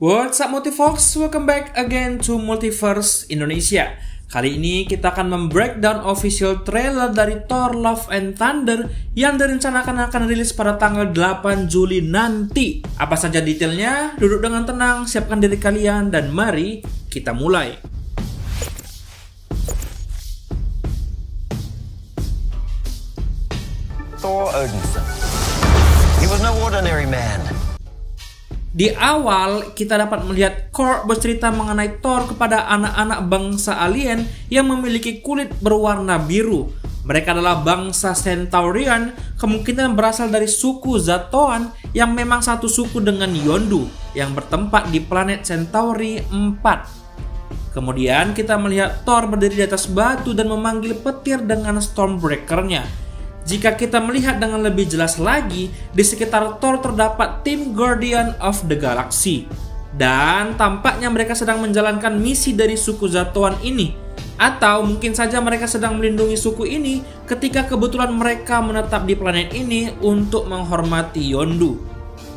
What's up Multifox, welcome back again to Multiverse Indonesia. Kali ini kita akan membreakdown official trailer dari Thor Love and Thunder yang direncanakan akan rilis pada tanggal 8 Juli nanti. Apa saja detailnya? Duduk dengan tenang, siapkan diri kalian, dan mari kita mulai. Thor Odinson. He was no ordinary man. Di awal, kita dapat melihat Korg bercerita mengenai Thor kepada anak-anak bangsa alien yang memiliki kulit berwarna biru. Mereka adalah bangsa Centaurian, kemungkinan berasal dari suku Zatoan yang memang satu suku dengan Yondu yang bertempat di planet Centauri 4. Kemudian kita melihat Thor berdiri di atas batu dan memanggil petir dengan Stormbreaker-nya. Jika kita melihat dengan lebih jelas lagi, di sekitar Thor terdapat tim Guardian of the Galaxy. Dan tampaknya mereka sedang menjalankan misi dari suku Zatoan ini. Atau mungkin saja mereka sedang melindungi suku ini ketika kebetulan mereka menetap di planet ini untuk menghormati Yondu.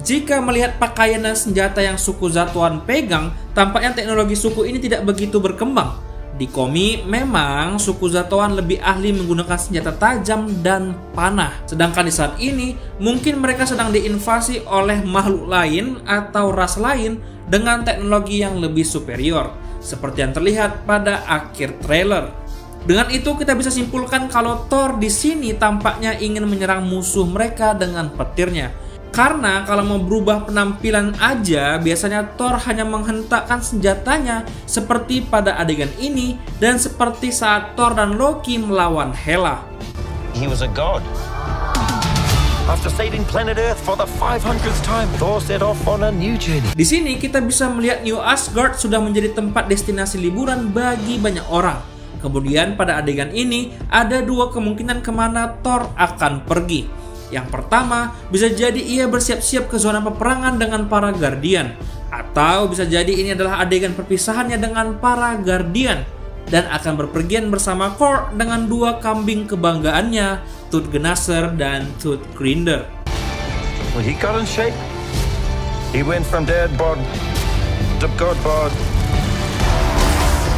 Jika melihat pakaian dan senjata yang suku Zatoan pegang, tampaknya teknologi suku ini tidak begitu berkembang. Di komik, memang suku Zatoan lebih ahli menggunakan senjata tajam dan panah. Sedangkan di saat ini, mungkin mereka sedang diinvasi oleh makhluk lain atau ras lain dengan teknologi yang lebih superior, seperti yang terlihat pada akhir trailer. Dengan itu, kita bisa simpulkan kalau Thor di sini tampaknya ingin menyerang musuh mereka dengan petirnya. Karena kalau mau berubah penampilan aja, biasanya Thor hanya menghentakkan senjatanya seperti pada adegan ini dan seperti saat Thor dan Loki melawan Hela. He was a god. After saving planet Earth for the 500th time, Thor set off on a new journey. Di sini kita bisa melihat New Asgard sudah menjadi tempat destinasi liburan bagi banyak orang. Kemudian pada adegan ini ada dua kemungkinan kemana Thor akan pergi. Yang pertama, bisa jadi ia bersiap-siap ke zona peperangan dengan para Guardian. Atau bisa jadi ini adalah adegan perpisahannya dengan para Guardian dan akan berpergian bersama Korg dengan dua kambing kebanggaannya, Tooth-Gnasser dan Tooth-Grinder. Well, he got in shape. He went from dad bod to god bod.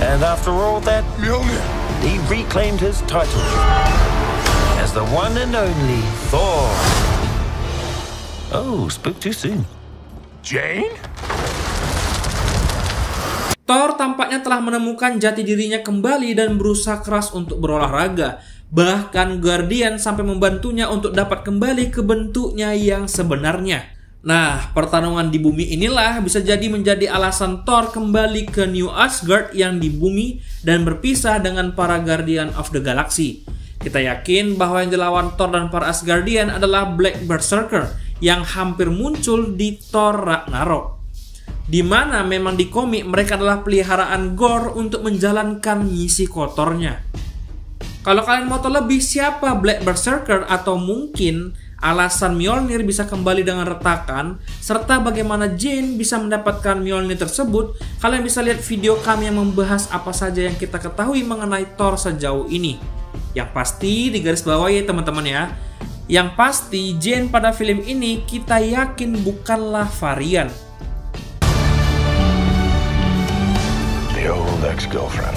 And after all that, he reclaimed his title as the one and only Thor. Oh, spoke too soon. Jane? Thor tampaknya telah menemukan jati dirinya kembali dan berusaha keras untuk berolahraga. Bahkan Guardian sampai membantunya untuk dapat kembali ke bentuknya yang sebenarnya. Nah, pertarungan di bumi inilah bisa jadi menjadi alasan Thor kembali ke New Asgard yang di bumi dan berpisah dengan para Guardian of the Galaxy. Kita yakin bahwa yang dilawan Thor dan para Asgardian adalah Black Berserker yang hampir muncul di Thor Ragnarok. Di mana memang di komik mereka adalah peliharaan Gorr untuk menjalankan misi kotornya. Kalau kalian mau tahu lebih siapa Black Berserker atau mungkin alasan Mjolnir bisa kembali dengan retakan serta bagaimana Jane bisa mendapatkan Mjolnir tersebut, kalian bisa lihat video kami yang membahas apa saja yang kita ketahui mengenai Thor sejauh ini. Yang pasti di garis bawah ya teman-teman ya. Yang pasti Jane pada film ini kita yakin bukanlah varian. The old ex-girlfriend.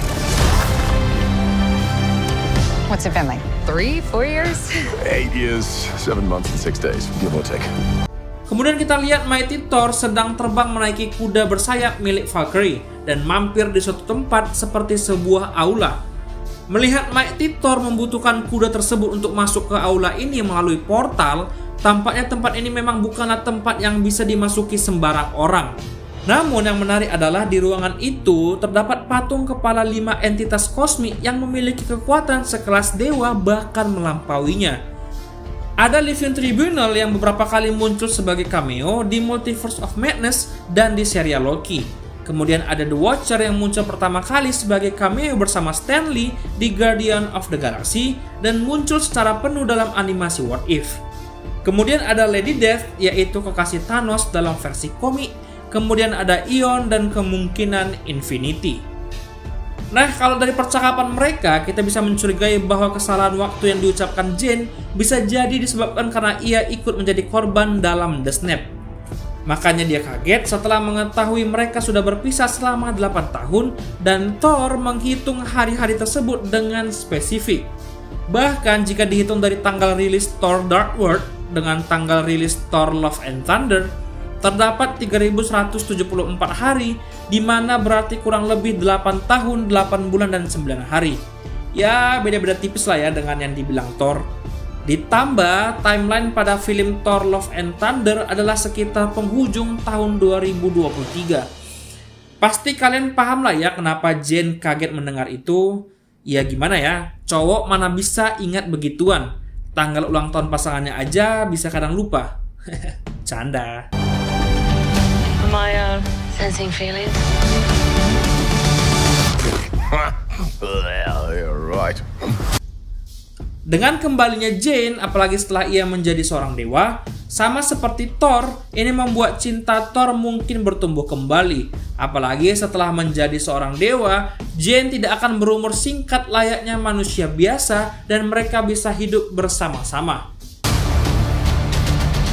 What's it been like? 3-4 years? 8 years, 7 months and 6 days, give or take. Kemudian kita lihat Mighty Thor sedang terbang menaiki kuda bersayap milik Valkyrie dan mampir di suatu tempat seperti sebuah aula. Melihat Mighty Thor membutuhkan kuda tersebut untuk masuk ke aula ini melalui portal, tampaknya tempat ini memang bukanlah tempat yang bisa dimasuki sembarang orang. Namun yang menarik adalah di ruangan itu terdapat patung kepala 5 entitas kosmik yang memiliki kekuatan sekelas dewa bahkan melampauinya. Ada Living Tribunal yang beberapa kali muncul sebagai cameo di Multiverse of Madness dan di serial Loki. Kemudian ada The Watcher yang muncul pertama kali sebagai cameo bersama Stan Lee di Guardian of the Galaxy dan muncul secara penuh dalam animasi What If. Kemudian ada Lady Death yaitu kekasih Thanos dalam versi komik. Kemudian ada Ion dan kemungkinan Infinity. Nah, kalau dari percakapan mereka, kita bisa mencurigai bahwa kesalahan waktu yang diucapkan Jane bisa jadi disebabkan karena ia ikut menjadi korban dalam The Snap. Makanya dia kaget setelah mengetahui mereka sudah berpisah selama 8 tahun dan Thor menghitung hari-hari tersebut dengan spesifik. Bahkan jika dihitung dari tanggal rilis Thor Dark World dengan tanggal rilis Thor Love and Thunder, terdapat 3174 hari, di mana berarti kurang lebih 8 tahun, 8 bulan, dan 9 hari. Ya, beda-beda tipis lah ya dengan yang dibilang Thor. Ditambah, timeline pada film Thor Love and Thunder adalah sekitar penghujung tahun 2023. Pasti kalian paham lah ya kenapa Jane kaget mendengar itu. Ya gimana ya, cowok mana bisa ingat begituan. Tanggal ulang tahun pasangannya aja bisa kadang lupa. Canda. Am I sensing feelings? Well, you're right. Dengan kembalinya Jane, apalagi setelah ia menjadi seorang dewa, sama seperti Thor, ini membuat cinta Thor mungkin bertumbuh kembali. Apalagi setelah menjadi seorang dewa, Jane tidak akan berumur singkat layaknya manusia biasa dan mereka bisa hidup bersama-sama.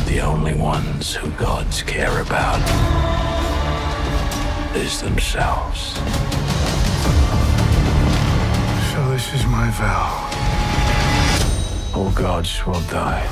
The only ones who gods care about is themselves. So this is my vow. All gods will die.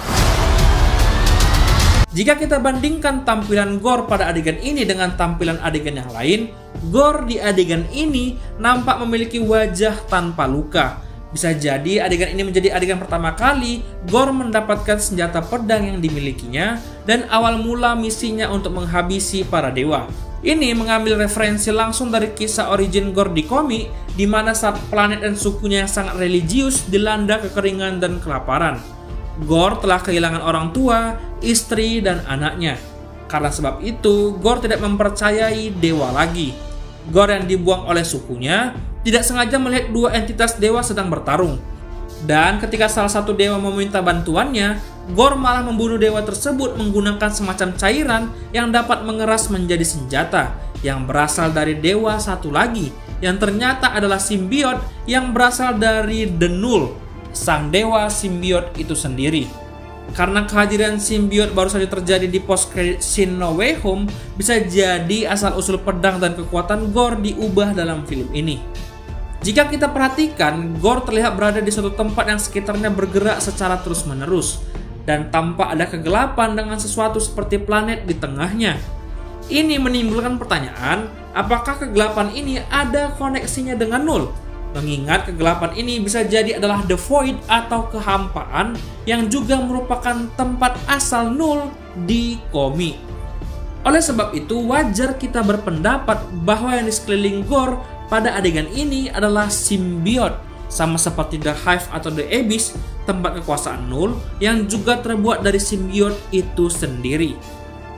Jika kita bandingkan tampilan Gorr pada adegan ini dengan tampilan adegan yang lain, Gorr di adegan ini nampak memiliki wajah tanpa luka. Bisa jadi adegan ini menjadi adegan pertama kali Gorr mendapatkan senjata pedang yang dimilikinya dan awal mula misinya untuk menghabisi para dewa. Ini mengambil referensi langsung dari kisah origin Gorr di komik, di mana saat planet dan sukunya yang sangat religius dilanda kekeringan dan kelaparan. Gorr telah kehilangan orang tua, istri, dan anaknya. Karena sebab itu, Gorr tidak mempercayai dewa lagi. Gorr yang dibuang oleh sukunya tidak sengaja melihat dua entitas dewa sedang bertarung. Dan ketika salah satu dewa meminta bantuannya, Gorr malah membunuh dewa tersebut menggunakan semacam cairan yang dapat mengeras menjadi senjata yang berasal dari dewa satu lagi, yang ternyata adalah simbiot yang berasal dari The Null, sang dewa simbiot itu sendiri. Karena kehadiran simbiot baru saja terjadi di post-credit scene No Way Home, bisa jadi asal-usul pedang dan kekuatan Gorr diubah dalam film ini. Jika kita perhatikan, Gorr terlihat berada di suatu tempat yang sekitarnya bergerak secara terus-menerus, dan tampak ada kegelapan dengan sesuatu seperti planet di tengahnya. Ini menimbulkan pertanyaan, apakah kegelapan ini ada koneksinya dengan Null? Mengingat kegelapan ini bisa jadi adalah The Void atau kehampaan yang juga merupakan tempat asal Null di komik. Oleh sebab itu, wajar kita berpendapat bahwa yang di sekeliling Gorr pada adegan ini adalah simbiot, sama seperti The Hive atau The Abyss, tempat kekuasaan Null yang juga terbuat dari simbiot itu sendiri.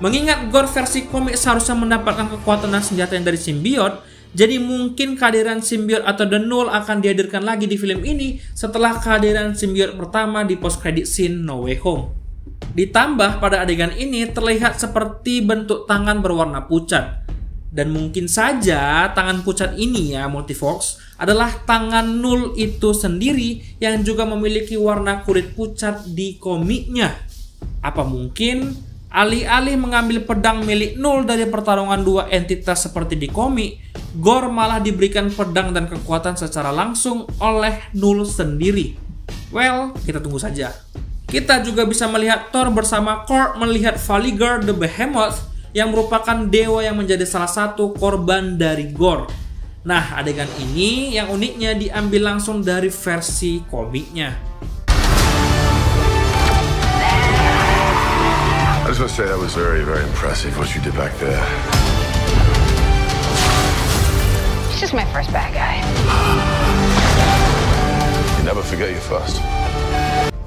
Mengingat Gorr versi komik seharusnya mendapatkan kekuatan dan senjata yang dari simbiot, jadi mungkin kehadiran simbiot atau The Null akan dihadirkan lagi di film ini setelah kehadiran simbiot pertama di post-credit scene No Way Home. Ditambah pada adegan ini terlihat seperti bentuk tangan berwarna pucat. Dan mungkin saja tangan pucat ini ya Multifox adalah tangan Null itu sendiri yang juga memiliki warna kulit pucat di komiknya. Apa mungkin alih-alih mengambil pedang milik Null dari pertarungan dua entitas seperti di komik, Gorr malah diberikan pedang dan kekuatan secara langsung oleh Null sendiri? Well, kita tunggu saja. Kita juga bisa melihat Thor bersama Korg melihat Valigar the Behemoth yang merupakan dewa yang menjadi salah satu korban dari Gorr. Nah, adegan ini yang uniknya diambil langsung dari versi komiknya. I just want to say that was very, very impressive what you did back there. He's just my first bad guy. You never forget your first.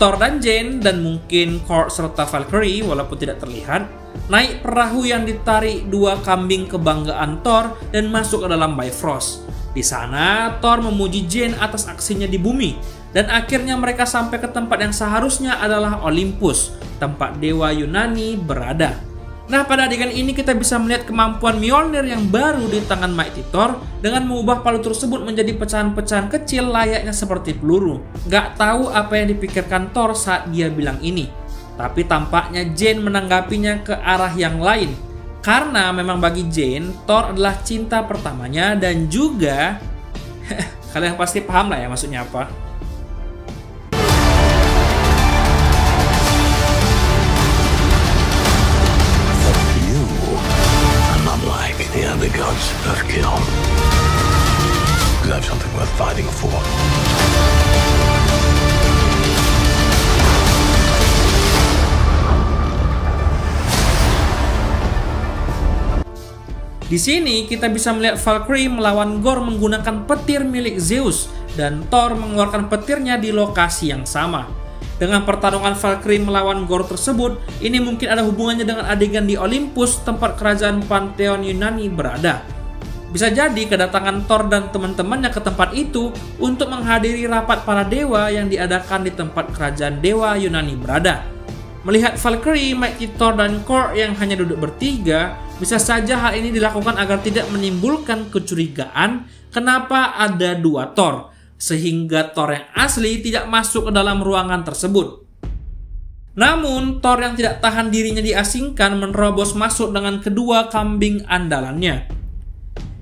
Thor dan Jane dan mungkin Korg serta Valkyrie walaupun tidak terlihat naik perahu yang ditarik dua kambing kebanggaan Thor dan masuk ke dalam Bifrost. Di sana Thor memuji Jane atas aksinya di bumi dan akhirnya mereka sampai ke tempat yang seharusnya adalah Olympus, tempat dewa Yunani berada. Nah, pada adegan ini kita bisa melihat kemampuan Mjolnir yang baru di tangan Mighty Thor dengan mengubah palu tersebut menjadi pecahan-pecahan kecil layaknya seperti peluru. Gak tahu apa yang dipikirkan Thor saat dia bilang ini, tapi tampaknya Jane menanggapinya ke arah yang lain. Karena memang bagi Jane, Thor adalah cinta pertamanya dan juga kalian pasti paham lah ya maksudnya apa. You are not like the other gods of kill. Because I have something worth fighting for. Di sini kita bisa melihat Valkyrie melawan Gorr menggunakan petir milik Zeus dan Thor mengeluarkan petirnya di lokasi yang sama. Dengan pertarungan Valkyrie melawan Gorr tersebut, ini mungkin ada hubungannya dengan adegan di Olympus, tempat kerajaan Pantheon Yunani berada. Bisa jadi kedatangan Thor dan teman-temannya ke tempat itu untuk menghadiri rapat para dewa yang diadakan di tempat kerajaan dewa Yunani berada. Melihat Valkyrie, Mighty Thor, dan Korg yang hanya duduk bertiga, bisa saja hal ini dilakukan agar tidak menimbulkan kecurigaan kenapa ada dua Thor, sehingga Thor yang asli tidak masuk ke dalam ruangan tersebut. Namun, Thor yang tidak tahan dirinya diasingkan menerobos masuk dengan kedua kambing andalannya.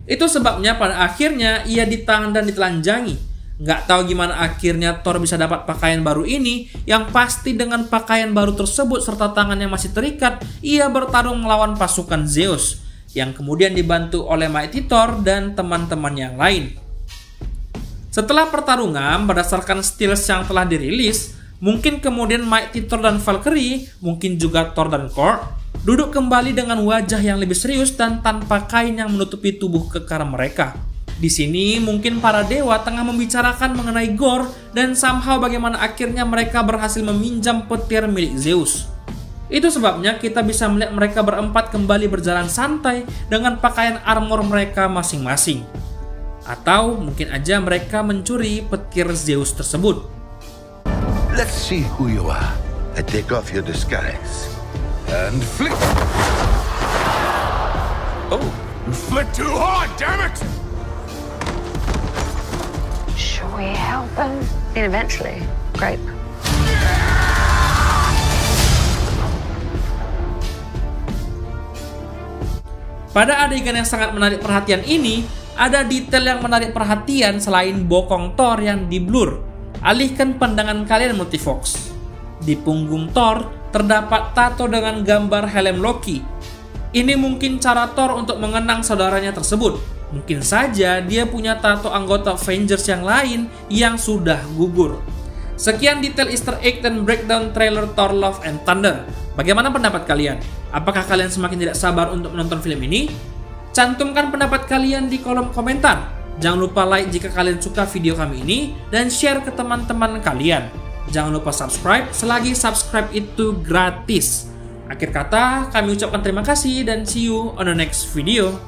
Itu sebabnya pada akhirnya ia ditahan dan ditelanjangi. Nggak tahu gimana akhirnya Thor bisa dapat pakaian baru ini, yang pasti dengan pakaian baru tersebut serta tangan yang masih terikat, ia bertarung melawan pasukan Zeus, yang kemudian dibantu oleh Mighty Thor dan teman-teman yang lain. Setelah pertarungan, berdasarkan stills yang telah dirilis, mungkin kemudian Mighty Thor dan Valkyrie, mungkin juga Thor dan Korg, duduk kembali dengan wajah yang lebih serius dan tanpa kain yang menutupi tubuh kekar mereka. Di sini mungkin para dewa tengah membicarakan mengenai Gorr dan somehow bagaimana akhirnya mereka berhasil meminjam petir milik Zeus. Itu sebabnya kita bisa melihat mereka berempat kembali berjalan santai dengan pakaian armor mereka masing-masing. Atau mungkin aja mereka mencuri petir Zeus tersebut. Let's see who you are. I take off your disguise. And flick. Oh, you flick too hard, damn it! Should we help him? And eventually, grape. Pada adegan yang sangat menarik perhatian ini, ada detail yang menarik perhatian selain bokong Thor yang di-blur. Alihkan pandangan kalian Multifox. Di punggung Thor terdapat tato dengan gambar helm Loki. Ini mungkin cara Thor untuk mengenang saudaranya tersebut. Mungkin saja dia punya tato anggota Avengers yang lain yang sudah gugur. Sekian detail Easter egg dan breakdown trailer Thor Love and Thunder. Bagaimana pendapat kalian? Apakah kalian semakin tidak sabar untuk menonton film ini? Cantumkan pendapat kalian di kolom komentar. Jangan lupa like jika kalian suka video kami ini dan share ke teman-teman kalian. Jangan lupa subscribe selagi subscribe itu gratis. Akhir kata, kami ucapkan terima kasih dan see you on the next video.